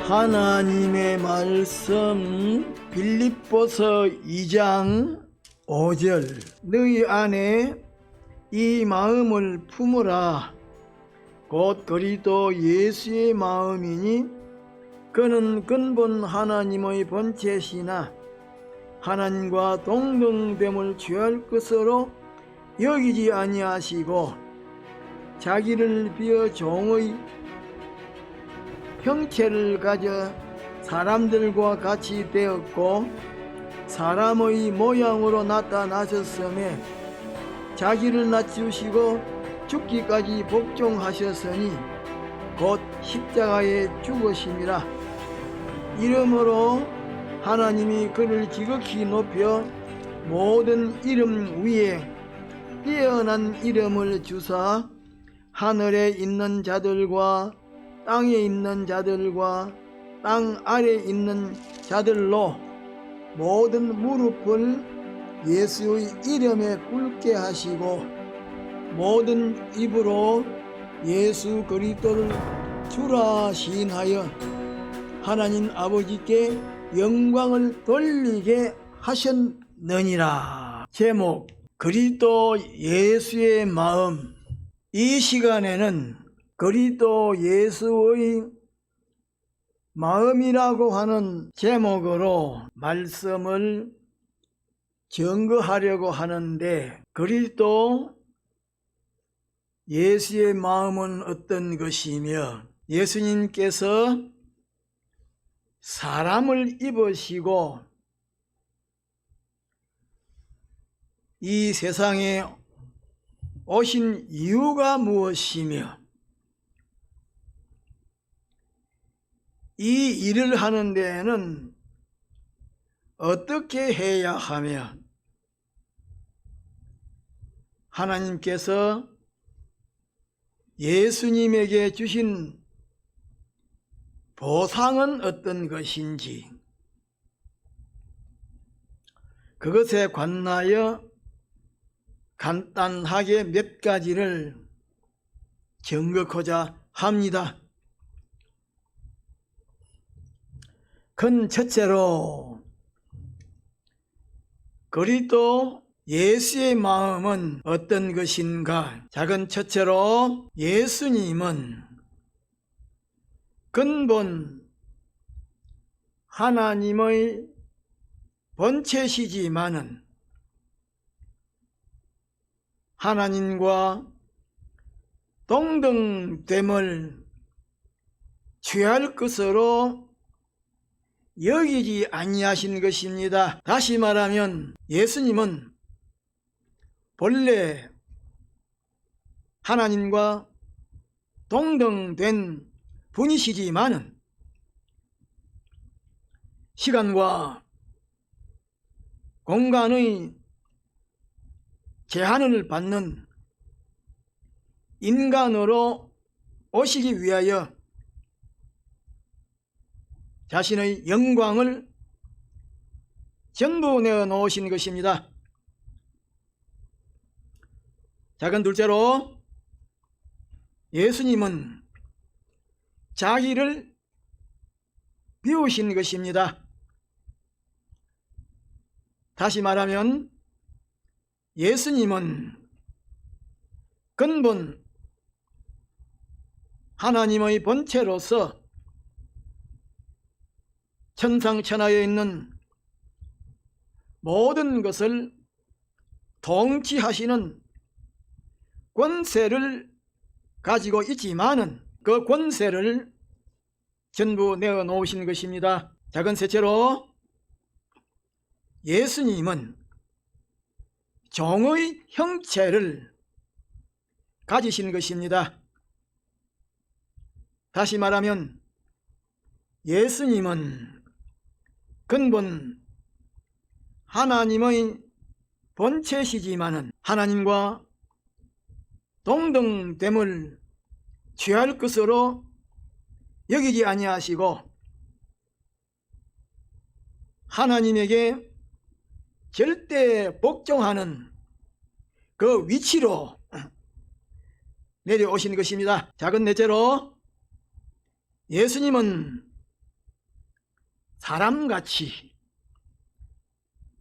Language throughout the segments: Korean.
하나님의 말씀 빌립보서 2장 5절 너희 안에 이 마음을 품으라 곧 그리스도 예수의 마음이니 그는 근본 하나님의 본체시나 하나님과 동등됨을 취할 것으로 여기지 아니하시고 자기를 비어 종의 형체를 가져 사람들과 같이 되었고 사람의 모양으로 나타나셨으며 자기를 낮추시고 죽기까지 복종하셨으니 곧 십자가에 죽으심이라. 이러므로 하나님이 그를 지극히 높여 모든 이름 위에 뛰어난 이름을 주사 하늘에 있는 자들과 땅에 있는 자들과 땅 아래 있는 자들로 모든 무릎을 예수의 이름에 꿇게 하시고 모든 입으로 예수 그리스도를 주라 시인하여 하나님 아버지께 영광을 돌리게 하셨느니라. 제목 그리스도 예수의 마음. 이 시간에는 그리스도 예수의 마음이라고 하는 제목으로 말씀을 증거하려고 하는데, 그리스도 예수의 마음은 어떤 것이며 예수님께서 사람을 입으시고 이 세상에 오신 이유가 무엇이며 이 일을 하는 데에는 어떻게 해야 하며 하나님께서 예수님에게 주신 보상은 어떤 것인지 그것에 관하여 간단하게 몇 가지를 증거하고자 합니다. 큰 첫째로 그리스도 예수의 마음은 어떤 것인가? 작은 첫째로 예수님은 근본 하나님의 본체시지만은 하나님과 동등됨을 취할 것으로 여기지 아니하신 것입니다. 다시 말하면 예수님은 본래 하나님과 동등된 분이시지만은 시간과 공간의 제한을 받는 인간으로 오시기 위하여 자신의 영광을 전부 내어놓으신 것입니다. 작은 둘째로 예수님은 자기를 비우신 것입니다. 다시 말하면 예수님은 근본 하나님의 본체로서 천상천하에 있는 모든 것을 통치하시는 권세를 가지고 있지만은 그 권세를 전부 내어놓으신 것입니다. 작은 셋째로 예수님은 종의 형체를 가지신 것입니다. 다시 말하면 예수님은 근본 하나님의 본체시지만은 하나님과 동등됨을 취할 것으로 여기지 아니하시고 하나님에게 절대 복종하는 그 위치로 내려오신 것입니다. 작은 넷째로 예수님은 사람같이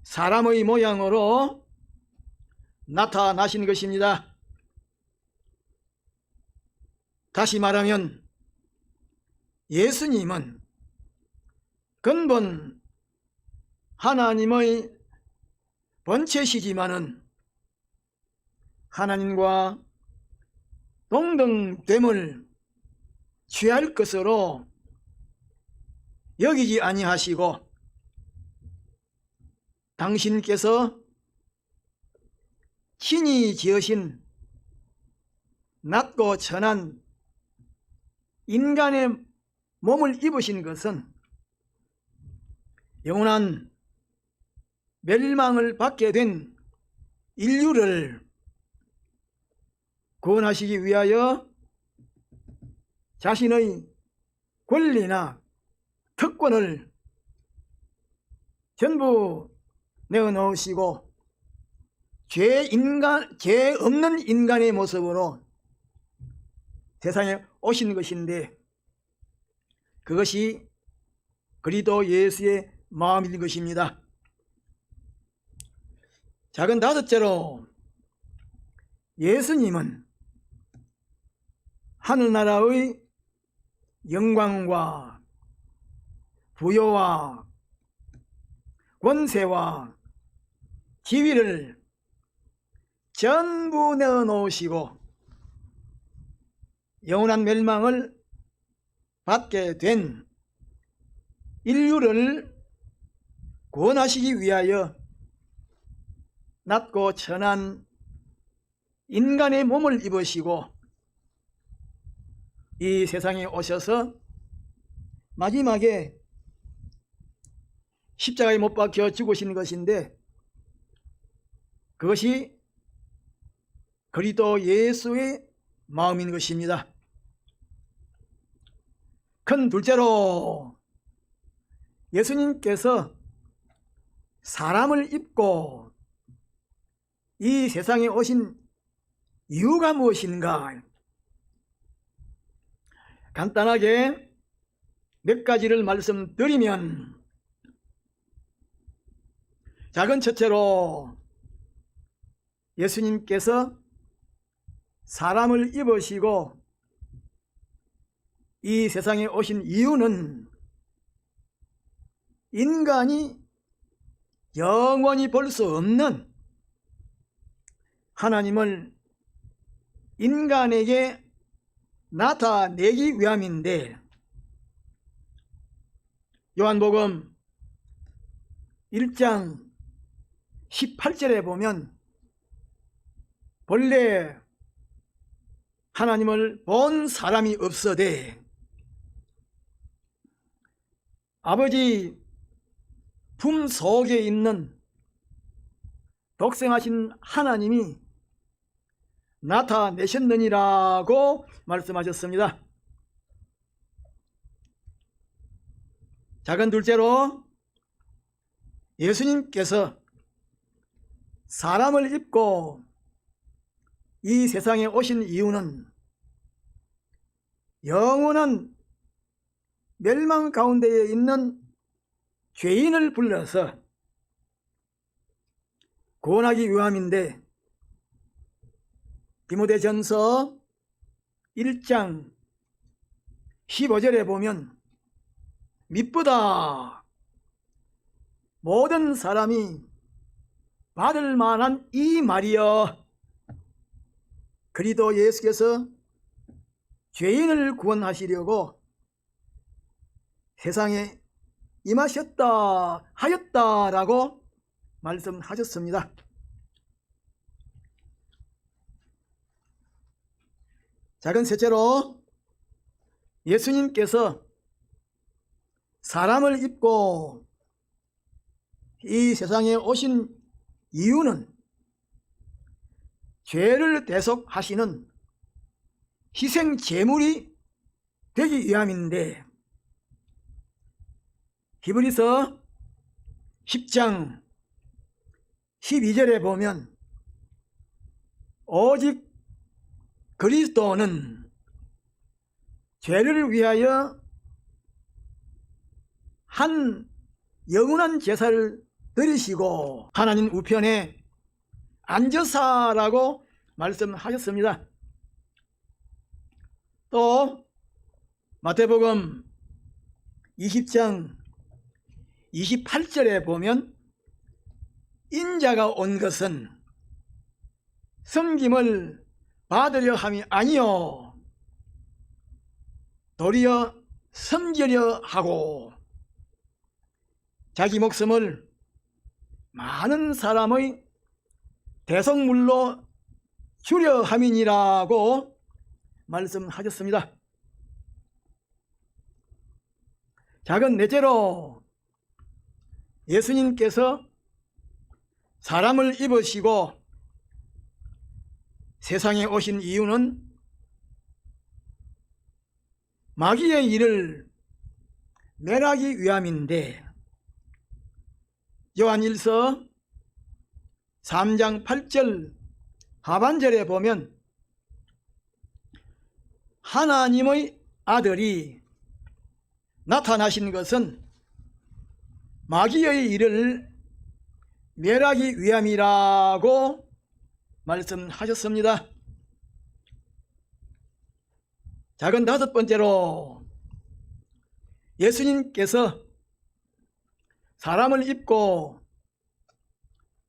사람의 모양으로 나타나신 것입니다. 다시 말하면 예수님은 근본 하나님의 본체시지만은 하나님과 동등됨을 취할 것으로 여기지 아니하시고 당신께서 친히 지으신 낮고 천한 인간의 몸을 입으신 것은 영원한 멸망을 받게 된 인류를 구원하시기 위하여 자신의 권리나 특권을 전부 내어놓으시고 죄 없는 인간의 모습으로 세상에 오신 것인데, 그것이 그리스도 예수의 마음인 것입니다. 작은 다섯째로, 예수님은 하늘나라의 영광과 부요와 권세와 지위를 전부 내어놓으시고 영원한 멸망을 받게 된 인류를 구원하시기 위하여 낮고 천한 인간의 몸을 입으시고 이 세상에 오셔서 마지막에 십자가에 못 박혀 죽으신 것인데, 그것이 그리스도 예수의 마음인 것입니다. 큰 둘째로, 예수님께서 사람을 입고 이 세상에 오신 이유가 무엇인가? 간단하게 몇 가지를 말씀드리면, 작은 첫째로 예수님께서 사람을 입으시고 이 세상에 오신 이유는 인간이 영원히 볼 수 없는 하나님을 인간에게 나타내기 위함인데, 요한복음 1장 18절에 보면 본래 하나님을 본 사람이 없어되 아버지 품 속에 있는 독생하신 하나님이 나타내셨느니라고 말씀하셨습니다. 작은 둘째로, 예수님께서 사람을 입고 이 세상에 오신 이유는 영원한 멸망 가운데에 있는 죄인을 불러서 구원하기 위함인데, 디모데전서 1장 15절에 보면 mit보다 모든 사람이 받을 만한 이 말이여, 그리스도 예수께서 죄인을 구원하시려고 세상에 임하셨다 하였다라고 말씀하셨습니다. 작은 셋째로, 예수님께서 사람을 입고 이 세상에 오신 이유는 죄를 대속하시는 희생 제물이 되기 위함인데, 히브리서 10장 12절에 보면 오직 그리스도는 죄를 위하여 한 영원한 제사를 드리시고 하나님 우편에 앉으사라고 말씀하셨습니다. 또 마태복음 20장 28절에 보면 인자가 온 것은 섬김을 받으려 함이 아니요 도리어 섬기려 하고 자기 목숨을 많은 사람의 대속물로 주려 함이니라고 말씀하셨습니다. 작은 넷째로 예수님께서 사람을 입으시고 세상에 오신 이유는 마귀의 일을 멸하기 위함인데, 요한일서 3장 8절 하반절에 보면 하나님의 아들이 나타나신 것은 마귀의 일을 멸하기 위함이라고 말씀하셨습니다. 작은 다섯 번째로 예수님께서 사람을 입고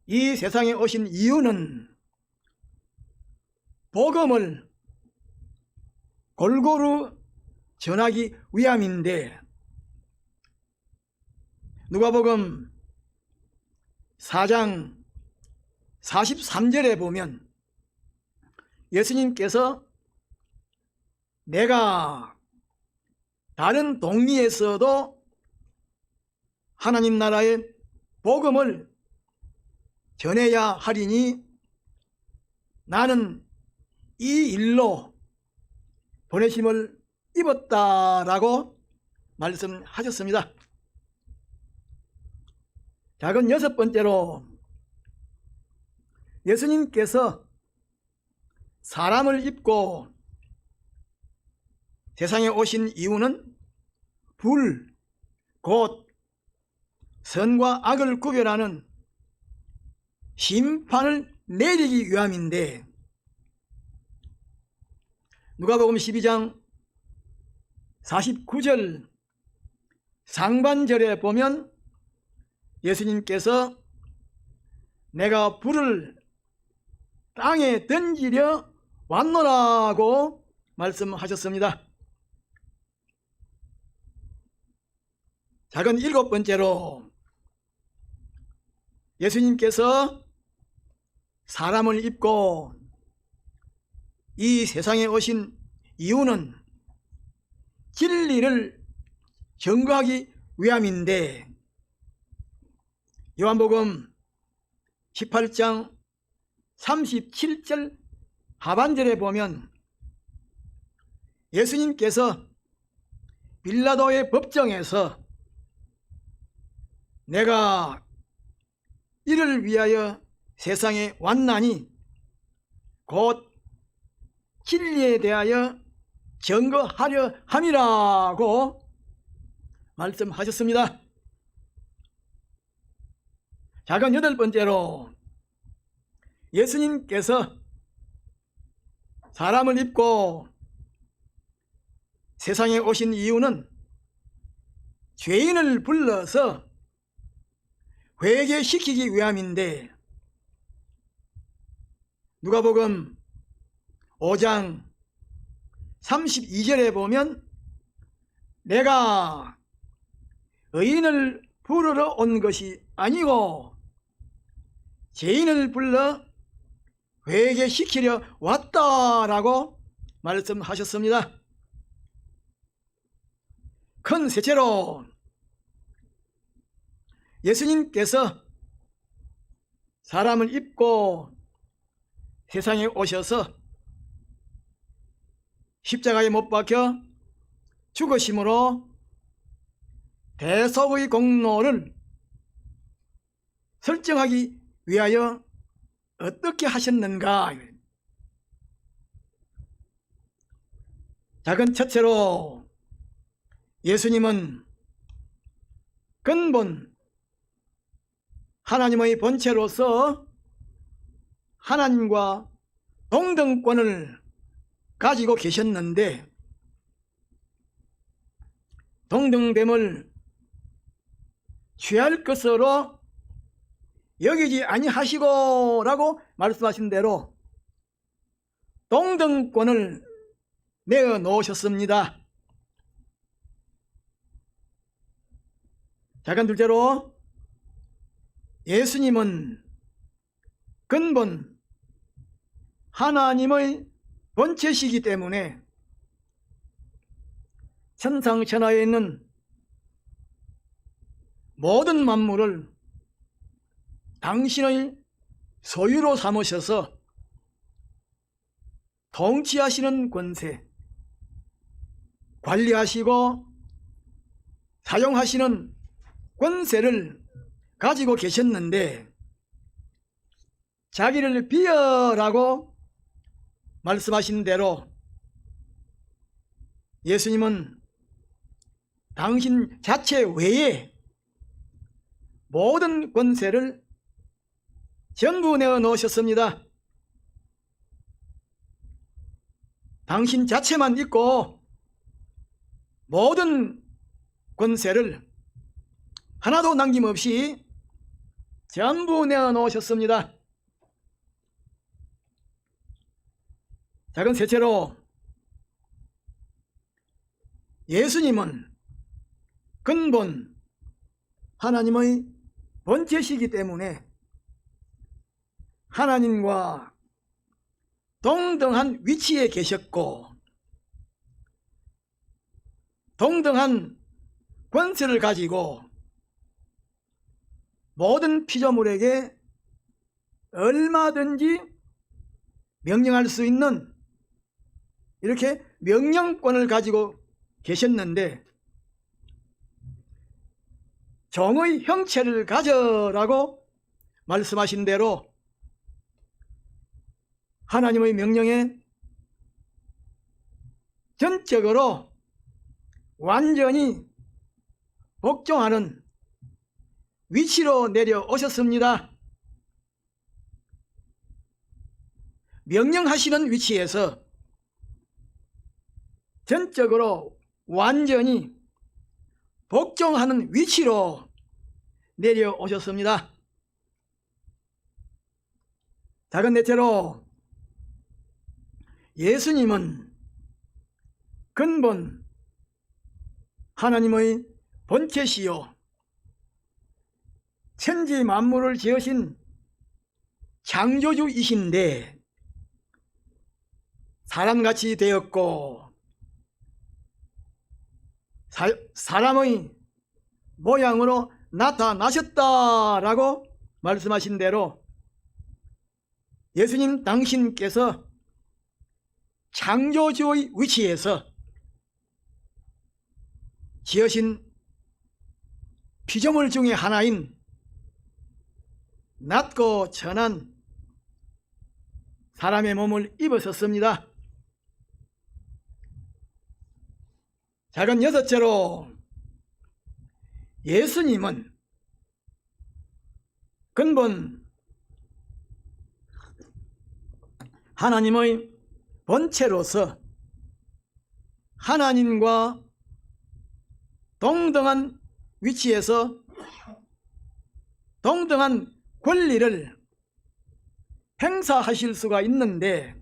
이 세상에 오신 이유는 복음을 골고루 전하기 위함인데, 누가복음 4장 43절에 보면 예수님께서 내가 다른 동리에서도 하나님 나라의 복음을 전해야 하리니 나는 이 일로 보내심을 입었다라고 말씀하셨습니다. 작은 여섯 번째로 예수님께서 사람을 입고 세상에 오신 이유는 불, 곧 선과 악을 구별하는 심판을 내리기 위함인데, 누가복음 12장 49절 상반절에 보면 예수님께서 내가 불을 땅에 던지려 왔노라고 말씀하셨습니다. 작은 일곱 번째로 예수님께서 사람을 입고 이 세상에 오신 이유는 진리를 증거하기 위함인데, 요한복음 18장 37절 하반절에 보면 예수님께서 빌라도의 법정에서 내가 이를 위하여 세상에 왔나니 곧 진리에 대하여 증거하려 함이라고 말씀하셨습니다. 작은 여덟 번째로 예수님께서 사람을 입고 세상에 오신 이유는 죄인을 불러서 회개시키기 위함인데, 누가복음 5장 32절에 보면 내가 의인을 부르러 온 것이 아니고 죄인을 불러 회개시키려 왔다라고 말씀하셨습니다. 큰 셋째로 예수님께서 사람을 입고 세상에 오셔서 십자가에 못 박혀 죽으심으로 대속의 공로를 설정하기 위하여 어떻게 하셨는가? 작은 첫째로 예수님은 근본 하나님의 본체로서 하나님과 동등권을 가지고 계셨는데 동등됨을 취할 것으로 여기지 아니하시고 라고 말씀하신 대로 동등권을 내어 놓으셨습니다. 자, 그럼 둘째로 예수님은 근본 하나님의 본체시기 때문에 천상천하에 있는 모든 만물을 당신의 소유로 삼으셔서 통치하시는 권세, 관리하시고 사용하시는 권세를 가지고 계셨는데 자기를 비어라고 말씀하신 대로 예수님은 당신 자체 외에 모든 권세를 전부 내어 놓으셨습니다. 당신 자체만 있고 모든 권세를 하나도 남김없이 전부 내어 놓으셨습니다. 자, 그럼 셋째로 예수님은 근본 하나님의 본체시기 때문에 하나님과 동등한 위치에 계셨고 동등한 권세를 가지고 모든 피조물에게 얼마든지 명령할 수 있는 이렇게 명령권을 가지고 계셨는데 종의 형체를 가져라고 말씀하신 대로 하나님의 명령에 전적으로 완전히 복종하는 위치로 내려오셨습니다. 명령하시는 위치에서 전적으로 완전히 복종하는 위치로 내려오셨습니다. 작은 넷째로 예수님은 근본 하나님의 본체시요 천지 만물을 지으신 창조주이신데 사람같이 되었고 사람의 모양으로 나타나셨다라고 말씀하신 대로 예수님 당신께서 창조주의 위치에서 지으신 피조물 중에 하나인 낮고 천한 사람의 몸을 입으셨습니다. 작은 여섯째로 예수님은 근본 하나님의 본체로서 하나님과 동등한 위치에서 동등한 권리를 행사하실 수가 있는데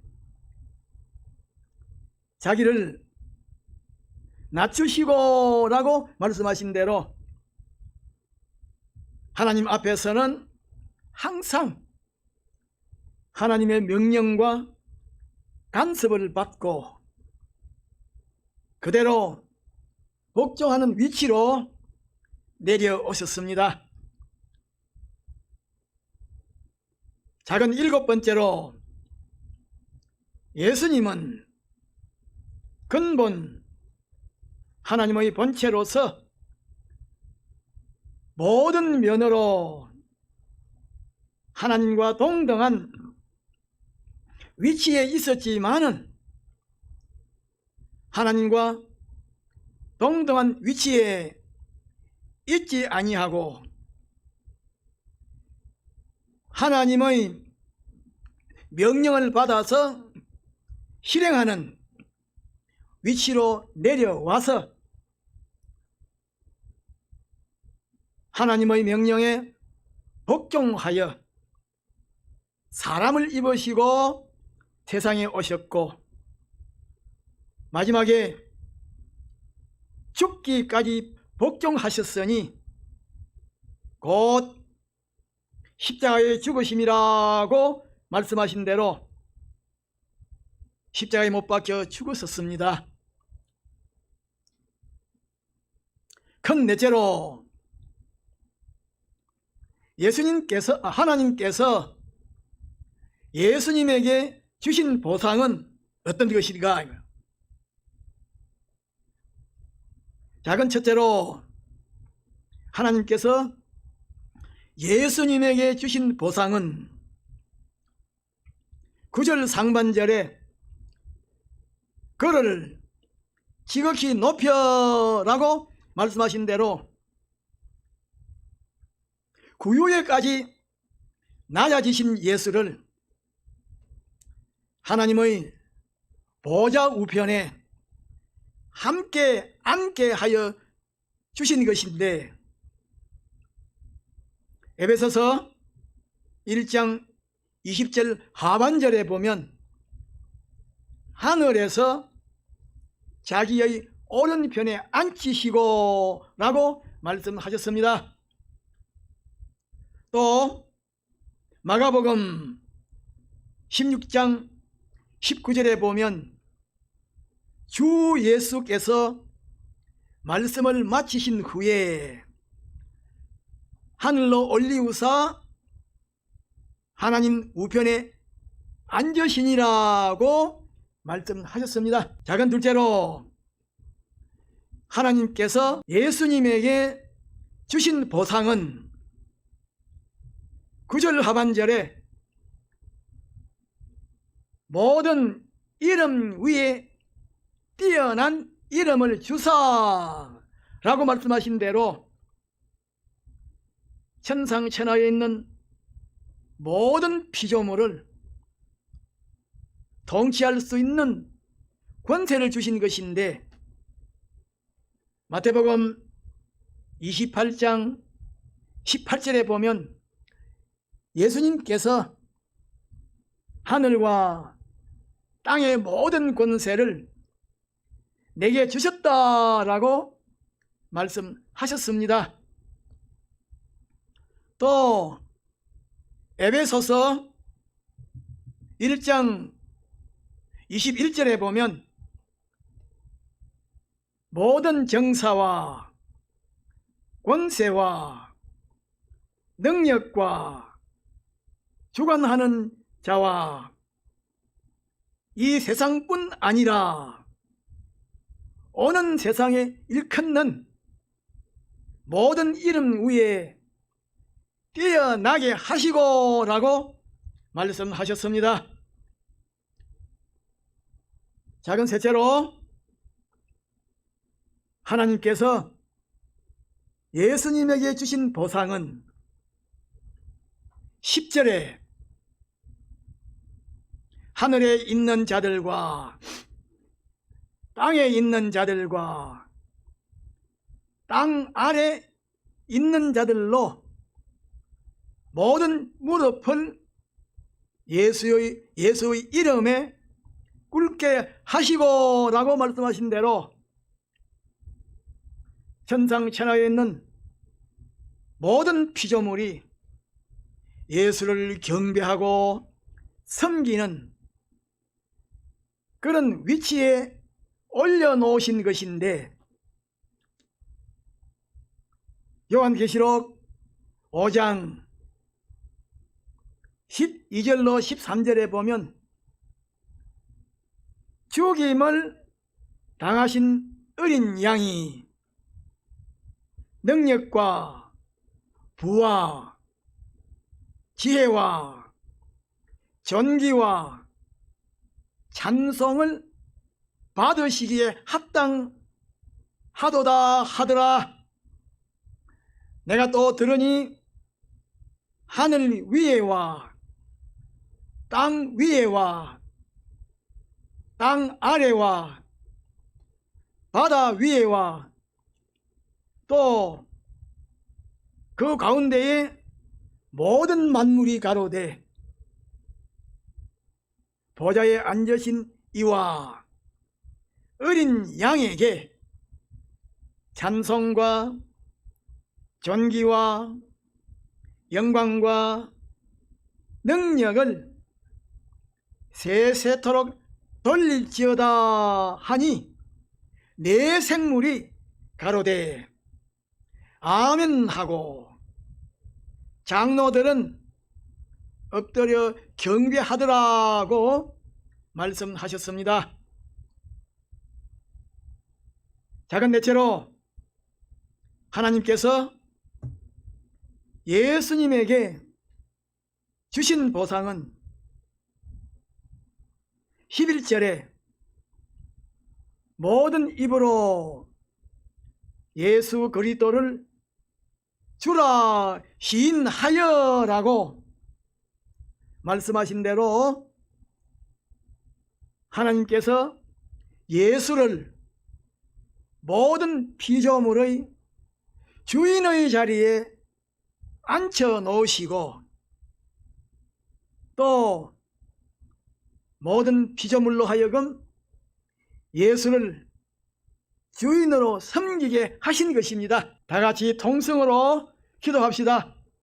자기를 낮추시고 라고 말씀하신 대로 하나님 앞에서는 항상 하나님의 명령과 간섭을 받고 그대로 복종하는 위치로 내려오셨습니다. 작은 일곱 번째로 예수님은 근본 하나님의 본체로서 모든 면으로 하나님과 동등한 위치에 있었지만은 하나님과 동등한 위치에 있지 아니하고 하나님의 명령을 받아서 실행하는 위치로 내려와서 하나님의 명령에 복종하여 사람을 입으시고 세상에 오셨고 마지막에 죽기까지 복종하셨으니 곧 십자가에 죽으심이라고 말씀하신 대로 십자가에 못 박혀 죽었었습니다. 큰 넷째로 하나님께서 예수님에게 주신 보상은 어떤 것일까? 작은 첫째로 하나님께서 예수님에게 주신 보상은 9절 상반절에 그를 지극히 높여라고 말씀하신 대로 구유에까지 낮아지신 예수를 하나님의 보좌 우편에 함께 앉게 하여 주신 것인데 에베소서 1장 20절 하반절에 보면 하늘에서 자기의 오른편에 앉히시고 라고 말씀하셨습니다. 또 마가복음 16장 19절에 보면 주 예수께서 말씀을 마치신 후에 하늘로 올리우사 하나님 우편에 앉으시니라고 말씀하셨습니다. 작은 둘째로 하나님께서 예수님에게 주신 보상은 9절 하반절에 모든 이름 위에 뛰어난 이름을 주사 라고 말씀하신 대로 천상천하에 있는 모든 피조물을 통치할 수 있는 권세를 주신 것인데 마태복음 28장 18절에 보면 예수님께서 하늘과 땅의 모든 권세를 내게 주셨다라고 말씀하셨습니다. 또 에베소서 1장 21절에 보면 모든 정사와 권세와 능력과 주관하는 자와 이 세상뿐 아니라 오는 세상에 일컫는 모든 이름 위에 뛰어나게 하시고 라고 말씀하셨습니다. 작은 셋째로 하나님께서 예수님에게 주신 보상은 10절에 하늘에 있는 자들과 땅에 있는 자들과 땅 아래 있는 자들로 모든 무릎을 예수의 이름에 꿇게 하시고 라고 말씀하신 대로 천상천하에 있는 모든 피조물이 예수를 경배하고 섬기는 그런 위치에 올려놓으신 것인데 요한계시록 5장 12절로 13절에 보면 죽임을 당하신 어린 양이 능력과 부와 지혜와 존귀와 찬송을 받으시기에 합당하도다 하더라. 내가 또 들으니 하늘 위에와 땅 위에와 땅 아래와 바다 위에와 또 그 가운데에 모든 만물이 가로되 보좌에 앉으신 이와 어린 양에게 찬송과 존귀와 영광과 능력을 세세토록 돌릴지어다 하니 내 생물이 가로되 아멘 하고 장로들은 엎드려 경배하더라고 말씀하셨습니다. 작은 대체로 하나님께서 예수님에게 주신 보상은 11절에 모든 입으로 예수 그리스도를 주라 시인하여라고 말씀하신 대로 하나님께서 예수를 모든 피조물의 주인의 자리에 앉혀 놓으시고 또 모든 피조물로 하여금 예수를 주인으로 섬기게 하신 것입니다. 다 같이 통성으로 기도합시다.